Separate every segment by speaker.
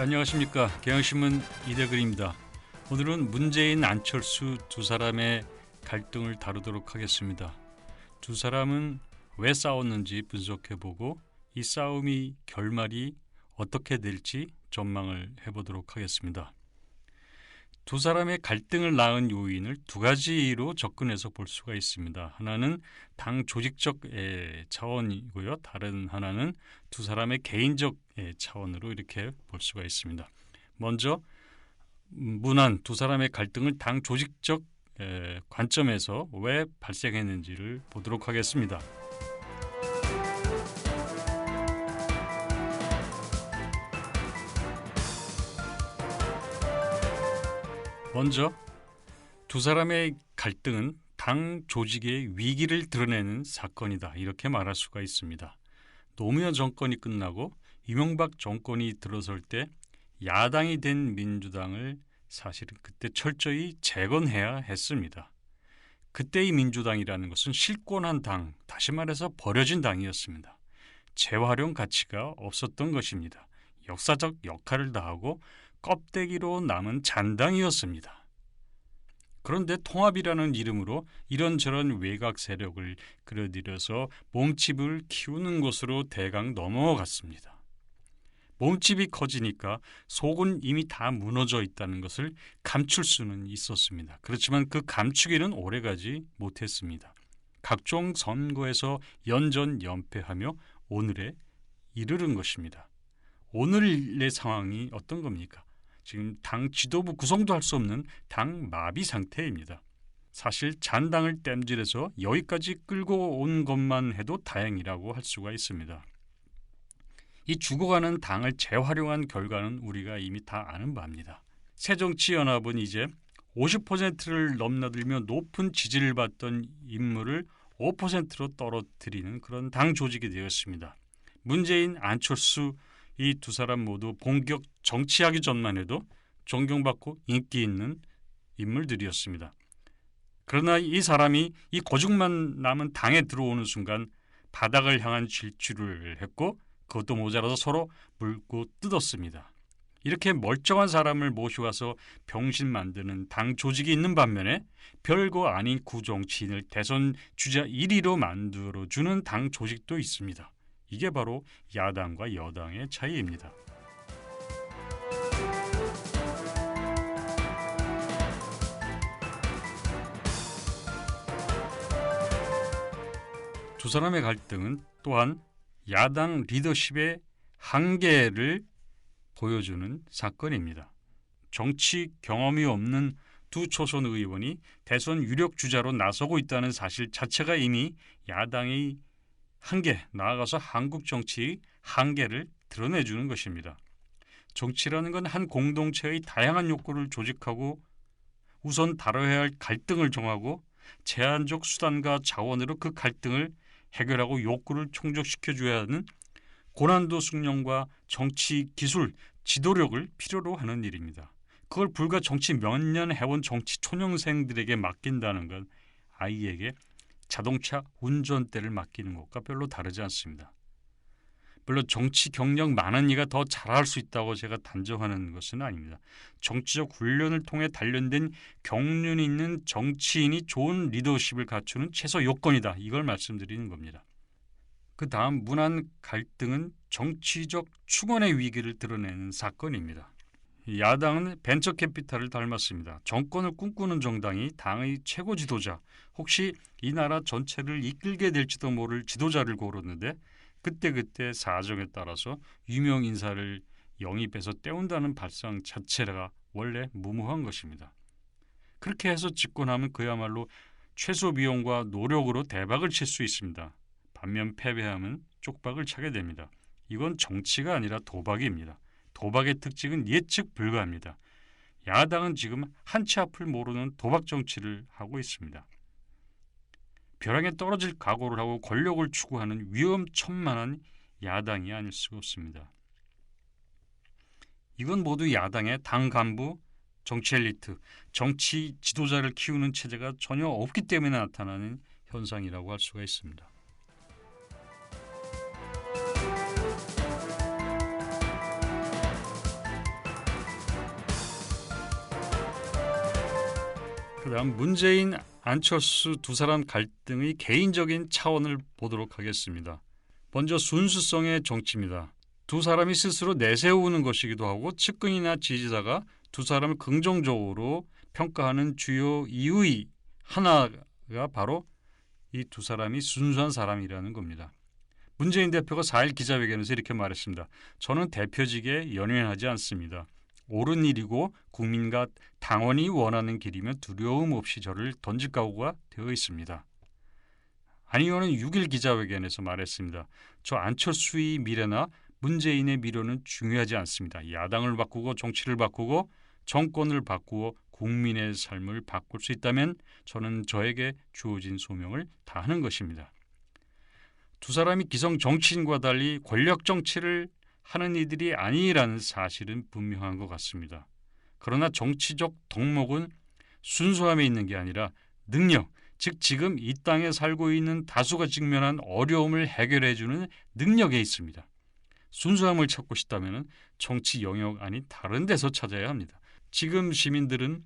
Speaker 1: 안녕하십니까. 경향신문 이대근입니다. 오늘은 문재인, 안철수 두 사람의 갈등을 다루도록 하겠습니다. 두 사람은 왜 싸웠는지 분석해보고 이 싸움이 결말이 어떻게 될지 전망을 해보도록 하겠습니다. 두 사람의 갈등을 낳은 요인을 두 가지로 접근해서 볼 수가 있습니다. 하나는 당 조직적 차원이고요. 다른 하나는 두 사람의 개인적 차원으로 이렇게 볼 수가 있습니다. 먼저 문안 두 사람의 갈등을 당 조직적 관점에서 왜 발생했는지를 보도록 하겠습니다. 먼저 두 사람의 갈등은 당 조직의 위기를 드러내는 사건이다. 이렇게 말할 수가 있습니다. 노무현 정권이 끝나고 이명박 정권이 들어설 때 야당이 된 민주당을 사실은 그때 철저히 재건해야 했습니다. 그때의 민주당이라는 것은 실권한 당, 다시 말해서 버려진 당이었습니다. 재활용 가치가 없었던 것입니다. 역사적 역할을 다하고 껍데기로 남은 잔당이었습니다. 그런데 통합이라는 이름으로 이런저런 외곽 세력을 끌어들여서 몸집을 키우는 것으로 대강 넘어갔습니다. 몸집이 커지니까 속은 이미 다 무너져 있다는 것을 감출 수는 있었습니다. 그렇지만 그 감추기는 오래가지 못했습니다. 각종 선거에서 연전연패하며 오늘에 이르른 것입니다. 오늘의 상황이 어떤 겁니까? 지금 당 지도부 구성도 할 수 없는 당 마비 상태입니다. 사실 잔당을 땜질해서 여기까지 끌고 온 것만 해도 다행이라고 할 수가 있습니다. 이 죽어가는 당을 재활용한 결과는 우리가 이미 다 아는 바입니다. 새정치연합은 이제 50%를 넘나들며 높은 지지를 받던 인물을 5%로 떨어뜨리는 그런 당 조직이 되었습니다. 문재인, 안철수 이 두 사람 모두 본격 정치하기 전만 해도 존경받고 인기 있는 인물들이었습니다. 그러나 이 사람이 이 고죽만 남은 당에 들어오는 순간 바닥을 향한 질주를 했고 그것도 모자라서 서로 물고 뜯었습니다. 이렇게 멀쩡한 사람을 모셔와서 병신 만드는 당 조직이 있는 반면에 별거 아닌 구정치인을 대선 주자 1위로 만들어주는 당 조직도 있습니다. 이게 바로 야당과 여당의 차이입니다. 두 사람의 갈등은 또한 야당 리더십의 한계를 보여주는 사건입니다. 정치 경험이 없는 두 초선 의원이 대선 유력 주자로 나서고 있다는 사실 자체가 이미 야당의 한계, 나아가서 한국 정치의 한계를 드러내주는 것입니다. 정치라는 건 한 공동체의 다양한 욕구를 조직하고 우선 다뤄야 할 갈등을 정하고 제한적 수단과 자원으로 그 갈등을 해결하고 욕구를 충족시켜줘야 하는 고난도 숙련과 정치 기술, 지도력을 필요로 하는 일입니다. 그걸 불과 정치 몇 년 해온 정치 초년생들에게 맡긴다는 건 아이에게 자동차 운전대를 맡기는 것과 별로 다르지 않습니다. 물론 정치 경력 많은 이가 더 잘할 수 있다고 제가 단정하는 것은 아닙니다. 정치적 훈련을 통해 단련된 경륜이 있는 정치인이 좋은 리더십을 갖추는 최소 요건이다. 이걸 말씀드리는 겁니다. 그 다음 문안 갈등은 정치적 충원의 위기를 드러내는 사건입니다. 야당은 벤처캐피탈을 닮았습니다. 정권을 꿈꾸는 정당이 당의 최고 지도자, 혹시 이 나라 전체를 이끌게 될지도 모를 지도자를 고르는데 그때그때 사정에 따라서 유명 인사를 영입해서 때운다는 발상 자체가 원래 무모한 것입니다. 그렇게 해서 집권하면 그야말로 최소 비용과 노력으로 대박을 칠 수 있습니다. 반면 패배하면 쪽박을 차게 됩니다. 이건 정치가 아니라 도박입니다. 도박의 특징은 예측 불가합니다. 야당은 지금 한치 앞을 모르는 도박 정치를 하고 있습니다. 벼랑에 떨어질 각오를 하고 권력을 추구하는 위험천만한 야당이 아닐 수가 없습니다. 이건 모두 야당의 당 간부, 정치 엘리트, 정치 지도자를 키우는 체제가 전혀 없기 때문에 나타나는 현상이라고 할 수가 있습니다. 그다음 문재인, 안철수 두 사람 갈등의 개인적인 차원을 보도록 하겠습니다. 먼저 순수성의 정치입니다. 두 사람이 스스로 내세우는 것이기도 하고 측근이나 지지자가 두 사람을 긍정적으로 평가하는 주요 이유의 하나가 바로 이 두 사람이 순수한 사람이라는 겁니다. 문재인 대표가 4일 기자회견에서 이렇게 말했습니다. 저는 대표직에 연연하지 않습니다. 옳은 일이고 국민과 당원이 원하는 길이면 두려움 없이 저를 던질 각오가 되어 있습니다. 안 의원은 6일 기자회견에서 말했습니다. 저 안철수의 미래나 문재인의 미래는 중요하지 않습니다. 야당을 바꾸고 정치를 바꾸고 정권을 바꾸고 국민의 삶을 바꿀 수 있다면 저는 저에게 주어진 소명을 다하는 것입니다. 두 사람이 기성 정치인과 달리 권력 정치를 하는 이들이 아니라는 사실은 분명한 것 같습니다. 그러나 정치적 덕목은 순수함에 있는 게 아니라 능력, 즉 지금 이 땅에 살고 있는 다수가 직면한 어려움을 해결해주는 능력에 있습니다. 순수함을 찾고 싶다면 정치 영역 아닌 다른 데서 찾아야 합니다. 지금 시민들은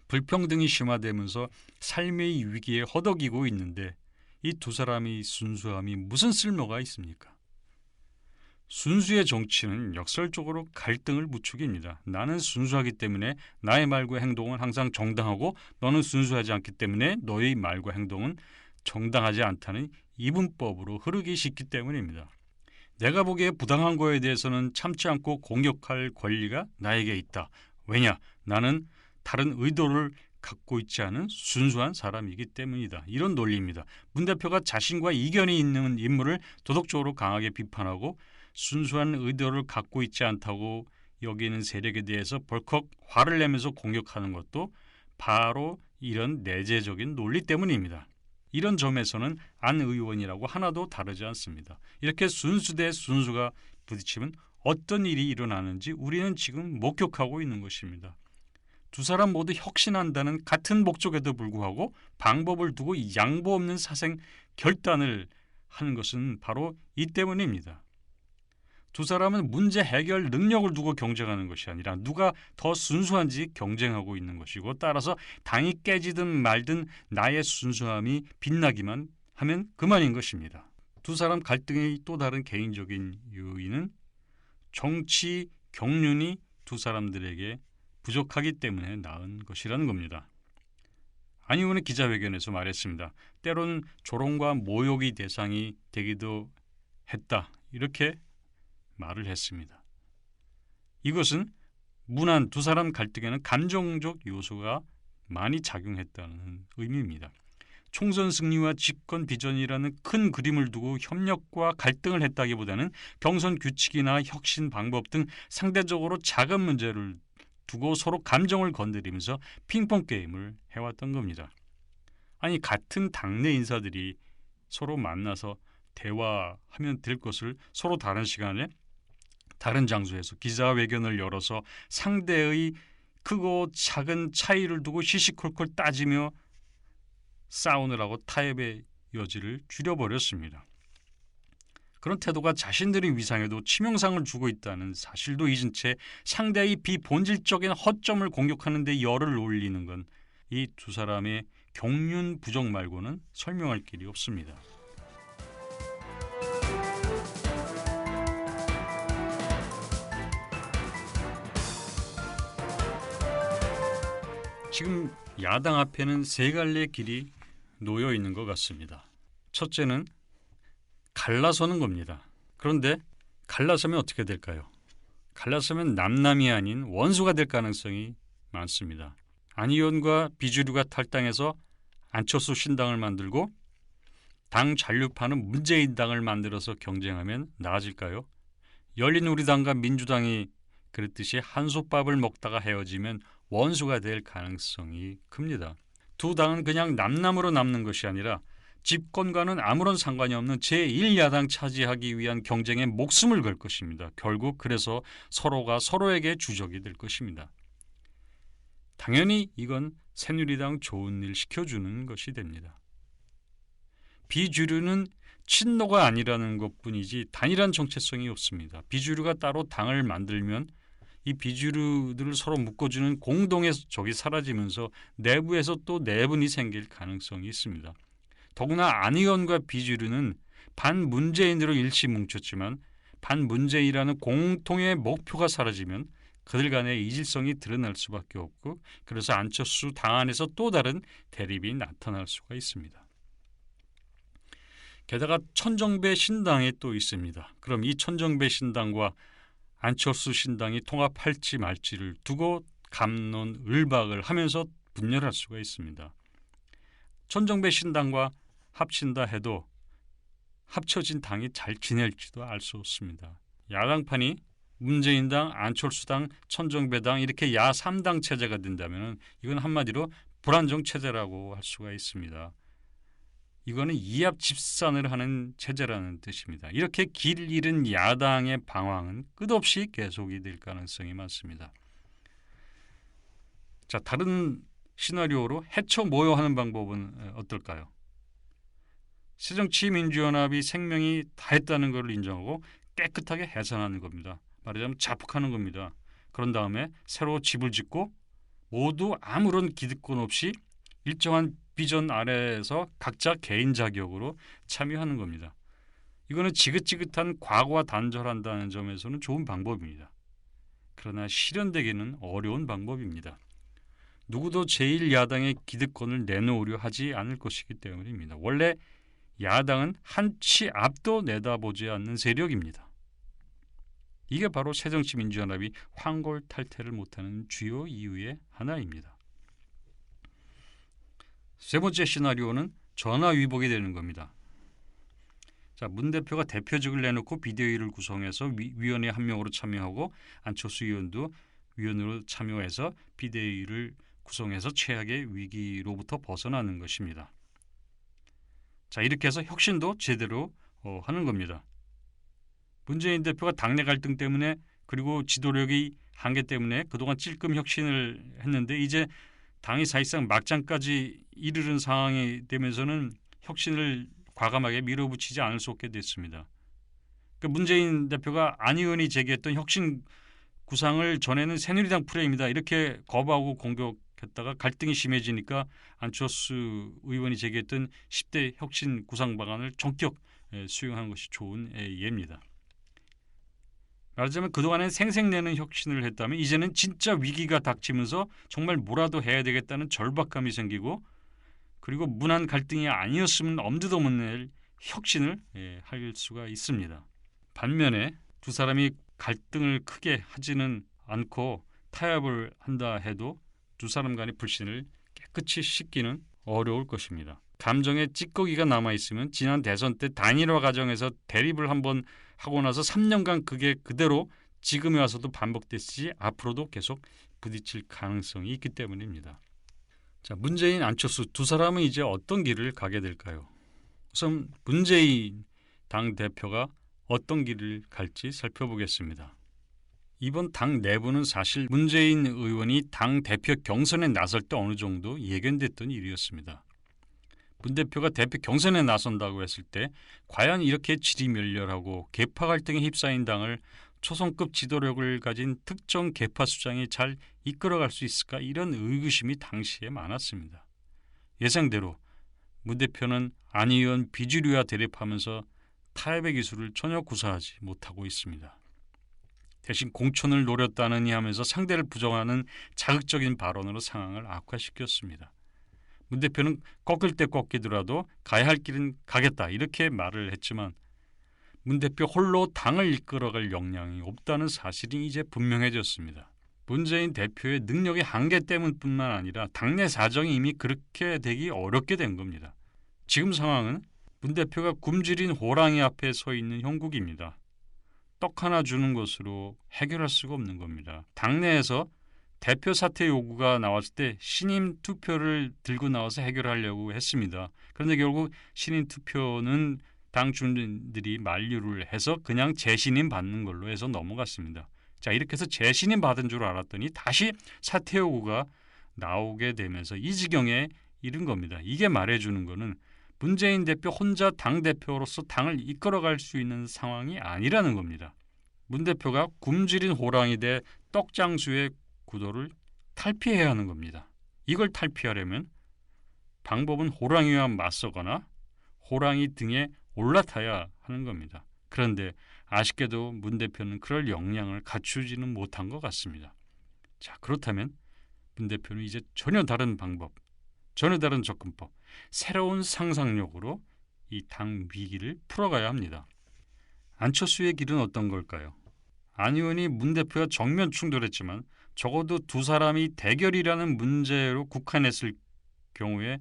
Speaker 1: 불평등이 심화되면서 삶의 위기에 허덕이고 있는데 이 두 사람의 순수함이 무슨 쓸모가 있습니까? 순수의 정치는 역설적으로 갈등을 부추깁니다. 나는 순수하기 때문에 나의 말과 행동은 항상 정당하고 너는 순수하지 않기 때문에 너의 말과 행동은 정당하지 않다는 이분법으로 흐르기 쉽기 때문입니다. 내가 보기에 부당한 거에 대해서는 참지 않고 공격할 권리가 나에게 있다. 왜냐? 나는 다른 의도를 갖고 있지 않은 순수한 사람이기 때문이다. 이런 논리입니다. 문 대표가 자신과 이견이 있는 인물을 도덕적으로 강하게 비판하고 순수한 의도를 갖고 있지 않다고 여기는 세력에 대해서 벌컥 화를 내면서 공격하는 것도 바로 이런 내재적인 논리 때문입니다. 이런 점에서는 안 의원이라고 하나도 다르지 않습니다. 이렇게 순수 대 순수가 부딪히면 어떤 일이 일어나는지 우리는 지금 목격하고 있는 것입니다. 두 사람 모두 혁신한다는 같은 목적에도 불구하고 방법을 두고 양보 없는 사생 결단을 하는 것은 바로 이 때문입니다. 두 사람은 문제 해결 능력을 두고 경쟁하는 것이 아니라 누가 더 순수한지 경쟁하고 있는 것이고 따라서 당이 깨지든 말든 나의 순수함이 빛나기만 하면 그만인 것입니다. 두 사람 갈등의 또 다른 개인적인 요인은 정치 경륜이 두 사람들에게 부족하기 때문에 낳은 것이라는 겁니다. 안 의원은 기자회견에서 말했습니다. 때로는 조롱과 모욕의 대상이 되기도 했다. 이렇게 말을 했습니다. 이것은 문안 두 사람 갈등에는 감정적 요소가 많이 작용했다는 의미입니다. 총선 승리와 집권 비전이라는 큰 그림을 두고 협력과 갈등을 했다기보다는 경선 규칙이나 혁신 방법 등 상대적으로 작은 문제를 두고 서로 감정을 건드리면서 핑퐁 게임을 해왔던 겁니다. 아니 같은 당내 인사들이 서로 만나서 대화하면 될 것을 서로 다른 시간에 다른 장소에서 기자회견을 열어서 상대의 크고 작은 차이를 두고 시시콜콜 따지며 싸우느라고 타협의 여지를 줄여버렸습니다. 그런 태도가 자신들의 위상에도 치명상을 주고 있다는 사실도 잊은 채 상대의 비본질적인 허점을 공격하는 데 열을 올리는 건 이 두 사람의 경륜 부족 말고는 설명할 길이 없습니다. 지금 야당 앞에는 세 갈래의 길이 놓여 있는 것 같습니다. 첫째는 갈라서는 겁니다. 그런데 갈라서면 어떻게 될까요? 갈라서면 남남이 아닌 원수가 될 가능성이 많습니다. 안 의원과 비주류가 탈당해서 안철수 신당을 만들고 당 잔류파는 문재인 당을 만들어서 경쟁하면 나아질까요? 열린우리당과 민주당이 그랬듯이 한솥밥을 먹다가 헤어지면 원수가 될 가능성이 큽니다. 두 당은 그냥 남남으로 남는 것이 아니라 집권과는 아무런 상관이 없는 제1야당 차지하기 위한 경쟁에 목숨을 걸 것입니다. 결국 그래서 서로가 서로에게 주적이 될 것입니다. 당연히 이건 새누리당 좋은 일 시켜주는 것이 됩니다. 비주류는 친노가 아니라는 것뿐이지 단일한 정체성이 없습니다. 비주류가 따로 당을 만들면 이 비주류들을 서로 묶어주는 공동의 적이 사라지면서 내부에서 또 내분이 생길 가능성이 있습니다. 더구나 안 의원과 비주류는 반문재인으로 일시 뭉쳤지만 반문재인이라는 공통의 목표가 사라지면 그들 간의 이질성이 드러날 수밖에 없고, 그래서 안철수 당 안에서 또 다른 대립이 나타날 수가 있습니다. 게다가 천정배 신당에 또 있습니다. 그럼 이 천정배 신당과 안철수 신당이 통합할지 말지를 두고 갑론을박을 하면서 분열할 수가 있습니다. 천정배 신당과 합친다 해도 합쳐진 당이 잘 지낼지도 알 수 없습니다. 야당판이 문재인당, 안철수당, 천정배당 이렇게 야 3당 체제가 된다면 이건 한마디로 불안정 체제라고 할 수가 있습니다. 이거는 이합 집산을 하는 체제라는 뜻입니다. 이렇게 길 잃은 야당의 방황은 끝없이 계속이 될 가능성이 많습니다. 자, 다른 시나리오로 해쳐 모여하는 방법은 어떨까요? 새정치민주연합이 생명이 다했다는 것을 인정하고 깨끗하게 해산하는 겁니다. 말하자면 자폭하는 겁니다. 그런 다음에 새로 집을 짓고 모두 아무런 기득권 없이 일정한 비전 아래에서 각자 개인 자격으로 참여하는 겁니다. 이거는 지긋지긋한 과거와 단절한다는 점에서는 좋은 방법입니다. 그러나 실현되기는 어려운 방법입니다. 누구도 제1야당의 기득권을 내놓으려 하지 않을 것이기 때문입니다. 원래 야당은 한 치 앞도 내다보지 않는 세력입니다. 이게 바로 새정치민주연합이 황골탈퇴를 못하는 주요 이유의 하나입니다. 세 번째 시나리오는 전화위복이 되는 겁니다. 자, 문 대표가 대표직을 내놓고 비대위를 구성해서 위원회 한 명으로 참여하고 안철수 의원도 위원으로 참여해서 비대위를 구성해서 최악의 위기로부터 벗어나는 것입니다. 자, 이렇게 해서 혁신도 제대로 하는 겁니다. 문재인 대표가 당내 갈등 때문에 그리고 지도력이 한계 때문에 그동안 찔끔 혁신을 했는데 이제 당이 사실상 막장까지 이르는 상황이 되면서는 혁신을 과감하게 밀어붙이지 않을 수 없게 됐습니다. 그러니까 문재인 대표가 안 의원이 제기했던 혁신 구상을 전에는 새누리당 프레임이다 이렇게 거부하고 공격했다가 갈등이 심해지니까 안철수 의원이 제기했던 10대 혁신 구상 방안을 전격 수용한 것이 좋은 예입니다. 말하자면 그동안엔 생색내는 혁신을 했다면 이제는 진짜 위기가 닥치면서 정말 뭐라도 해야 되겠다는 절박감이 생기고, 그리고 문안 갈등이 아니었으면 엄두도 못 낼 혁신을 할 수가 있습니다. 반면에 두 사람이 갈등을 크게 하지는 않고 타협을 한다 해도 두 사람 간의 불신을 깨끗이 씻기는 어려울 것입니다. 감정의 찌꺼기가 남아있으면 지난 대선 때 단일화 과정에서 대립을 한번 하고 나서 3년간 그게 그대로 지금에 와서도 반복됐지 앞으로도 계속 부딪힐 가능성이 있기 때문입니다. 자, 문재인, 안철수 두 사람은 이제 어떤 길을 가게 될까요? 우선 문재인 당대표가 어떤 길을 갈지 살펴보겠습니다. 이번 당 내부는 사실 문재인 의원이 당대표 경선에 나설 때 어느 정도 예견됐던 일이었습니다. 문 대표가 대표 경선에 나선다고 했을 때 과연 이렇게 지리멸렬하고 계파 갈등에 휩싸인 당을 초선급 지도력을 가진 특정 계파 수장이 잘 이끌어갈 수 있을까, 이런 의구심이 당시에 많았습니다. 예상대로 문 대표는 안 의원 비주류와 대립하면서 타협의 기술을 전혀 구사하지 못하고 있습니다. 대신 공천을 노렸다느니 하면서 상대를 부정하는 자극적인 발언으로 상황을 악화시켰습니다. 문 대표는 꺾을 때 꺾이더라도 가야 할 길은 가겠다 이렇게 말을 했지만 문 대표 홀로 당을 이끌어갈 역량이 없다는 사실이 이제 분명해졌습니다. 문재인 대표의 능력의 한계 때문뿐만 아니라 당내 사정이 이미 그렇게 되기 어렵게 된 겁니다. 지금 상황은 문 대표가 굶주린 호랑이 앞에 서 있는 형국입니다. 떡 하나 주는 것으로 해결할 수가 없는 겁니다. 당내에서 대표 사퇴 요구가 나왔을 때 신임 투표를 들고 나와서 해결하려고 했습니다. 그런데 결국 신임 투표는 당 주민들이 만류를 해서 그냥 재신임 받는 걸로 해서 넘어갔습니다. 자, 이렇게 해서 재신임 받은 줄 알았더니 다시 사퇴 요구가 나오게 되면서 이 지경에 이른 겁니다. 이게 말해주는 거는 문재인 대표 혼자 당대표로서 당을 이끌어갈 수 있는 상황이 아니라는 겁니다. 문 대표가 굶주린 호랑이 대 떡장수의 구도를 탈피해야 하는 겁니다. 이걸 탈피하려면 방법은 호랑이와 맞서거나 호랑이 등에 올라타야 하는 겁니다. 그런데 아쉽게도 문 대표는 그럴 역량을 갖추지는 못한 것 같습니다. 자, 그렇다면 문 대표는 이제 전혀 다른 방법, 전혀 다른 접근법, 새로운 상상력으로 이 당 위기를 풀어가야 합니다. 안철수의 길은 어떤 걸까요? 안 의원이 문 대표와 정면 충돌했지만 적어도 두 사람이 대결이라는 문제로 국한했을 경우에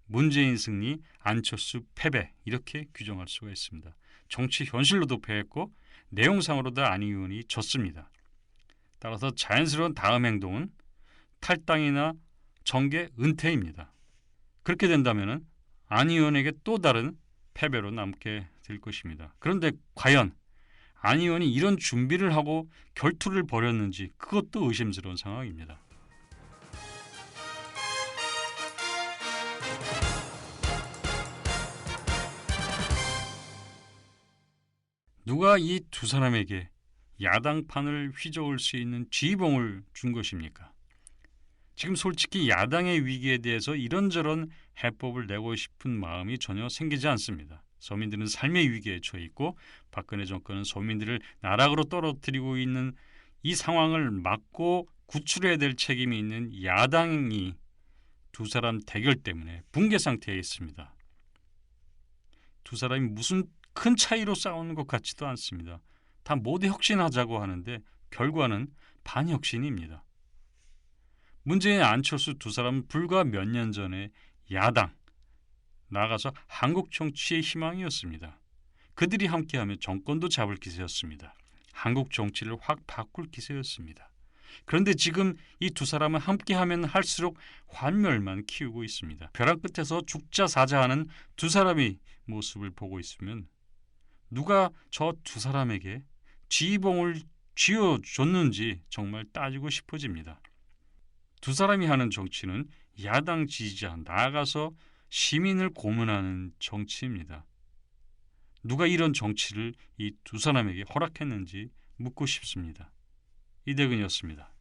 Speaker 1: 문재인 승리, 안철수 패배 이렇게 규정할 수가 있습니다. 정치 현실로도 패했고 내용상으로도 안 의원이 졌습니다. 따라서 자연스러운 다음 행동은 탈당이나 정계 은퇴입니다. 그렇게 된다면 안 의원에게 또 다른 패배로 남게 될 것입니다. 그런데 과연 안 의원이 이런 준비를 하고 결투를 벌였는지 그것도 의심스러운 상황입니다. 누가 이 두 사람에게 야당판을 휘저을 수 있는 지휘봉을 준 것입니까? 지금 솔직히 야당의 위기에 대해서 이런저런 해법을 내고 싶은 마음이 전혀 생기지 않습니다. 서민들은 삶의 위기에 처해 있고 박근혜 정권은 서민들을 나락으로 떨어뜨리고 있는 이 상황을 막고 구출해야 될 책임이 있는 야당이 두 사람 대결 때문에 붕괴 상태에 있습니다. 두 사람이 무슨 큰 차이로 싸우는 것 같지도 않습니다. 다 모두 혁신하자고 하는데 결과는 반혁신입니다. 문재인, 안철수 두 사람은 불과 몇 년 전에 야당, 나아가서 한국 정치의 희망이었습니다. 그들이 함께하면 정권도 잡을 기세였습니다. 한국 정치를 확 바꿀 기세였습니다. 그런데 지금 이 두 사람은 함께하면 할수록 환멸만 키우고 있습니다. 벼랑 끝에서 죽자 사자하는 두 사람의 모습을 보고 있으면 누가 저 두 사람에게 지휘봉을 쥐어줬는지 정말 따지고 싶어집니다. 두 사람이 하는 정치는 야당 지지자 나아가서 시민을 고문하는 정치입니다. 누가 이런 정치를 이 두 사람에게 허락했는지 묻고 싶습니다. 이대근이었습니다.